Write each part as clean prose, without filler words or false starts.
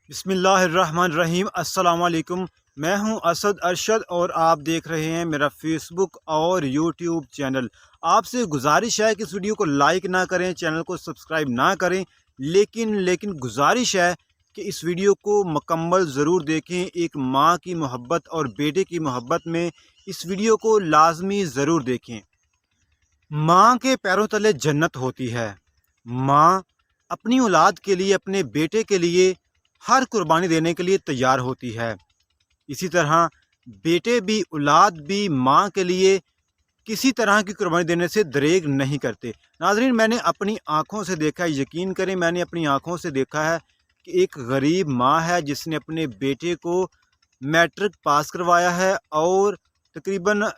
बिस्मिल्लाहिर्रहमानिर्रहीम। अस्सलाम वालेकुम। मैं हूं असद अरशद और आप देख रहे हैं मेरा फेसबुक और यूट्यूब चैनल। आपसे गुजारिश है कि इस वीडियो को लाइक ना करें, चैनल को सब्सक्राइब ना करें, लेकिन गुजारिश है कि इस वीडियो को मुकम्मल ज़रूर देखें। एक माँ की मोहब्बत और बेटे की मोहब्बत में इस वीडियो को लाजमी ज़रूर देखें। माँ के पैरों तले जन्नत होती है। माँ अपनी औलाद के लिए, अपने बेटे के लिए हर कुर्बानी देने के लिए तैयार होती है। इसी तरह बेटे भी, औलाद भी माँ के लिए किसी तरह की कुर्बानी देने से दरेग नहीं करते। नाज़रीन, मैंने अपनी आँखों से देखा है, यकीन करें मैंने अपनी आँखों से देखा है कि एक गरीब माँ है जिसने अपने बेटे को मैट्रिक पास करवाया है और तकरीबन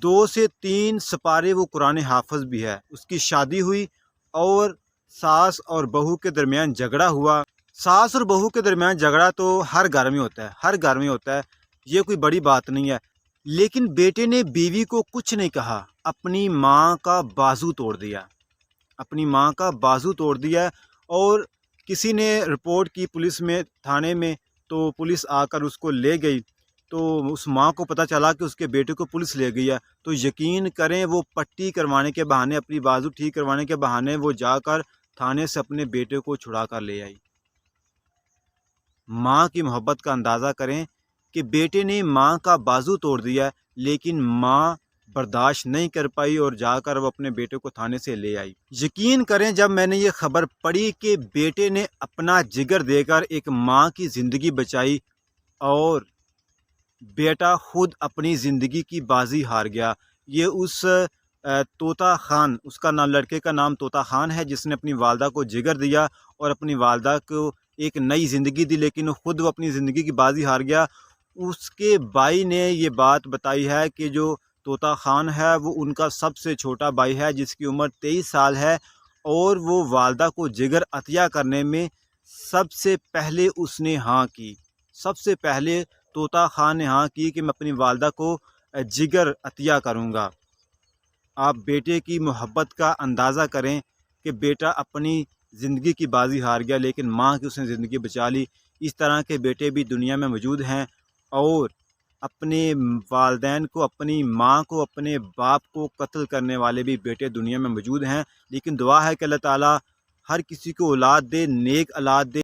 2 से 3 सपारे वो कुरान हाफ़िज़ भी है। उसकी शादी हुई और सास और बहू के दरमियान झगड़ा हुआ। सास और बहू के दरमियान झगड़ा तो हर घर में होता है, हर घर में होता है, ये कोई बड़ी बात नहीं है। लेकिन बेटे ने बीवी को कुछ नहीं कहा, अपनी माँ का बाजू तोड़ दिया, अपनी माँ का बाजू तोड़ दिया। और किसी ने रिपोर्ट की पुलिस में, थाने में, तो पुलिस आकर उसको ले गई। तो उस माँ को पता चला कि उसके बेटे को पुलिस ले गई है। तो यकीन करें वो पट्टी करवाने के बहाने, अपनी बाजू ठीक करवाने के बहाने वो जाकर थाने से अपने बेटे को छुड़ा कर ले आई। माँ की मोहब्बत का अंदाज़ा करें कि बेटे ने माँ का बाजू तोड़ दिया, लेकिन माँ बर्दाश्त नहीं कर पाई और जाकर वो अपने बेटे को थाने से ले आई। यकीन करें, जब मैंने ये खबर पढ़ी कि बेटे ने अपना जिगर देकर एक माँ की ज़िंदगी बचाई और बेटा खुद अपनी ज़िंदगी की बाजी हार गया। ये उस तोता खान, उसका नाम, लड़के का नाम तोता खान है, जिसने अपनी वालदा को जिगर दिया और अपनी वालदा को एक नई ज़िंदगी दी, लेकिन खुद वो अपनी ज़िंदगी की बाजी हार गया। उसके भाई ने ये बात बताई है कि जो तोता खान है वो उनका सबसे छोटा भाई है, जिसकी उम्र 23 साल है, और वो वालदा को जिगर अतिया करने में सबसे पहले उसने हाँ की। सबसे पहले तोता खान ने हाँ की कि मैं अपनी वालदा को जिगर अतिया करूँगा। आप बेटे की मोहब्बत का अंदाज़ा करें कि बेटा अपनी ज़िंदगी की बाजी हार गया, लेकिन माँ की उसने ज़िंदगी बचा ली। इस तरह के बेटे भी दुनिया में मौजूद हैं, और अपने वालदैन को, अपनी माँ को, अपने बाप को कत्ल करने वाले भी बेटे दुनिया में मौजूद हैं। लेकिन दुआ है कि अल्लाह ताला हर किसी को औलाद दे, नेक औलाद दे।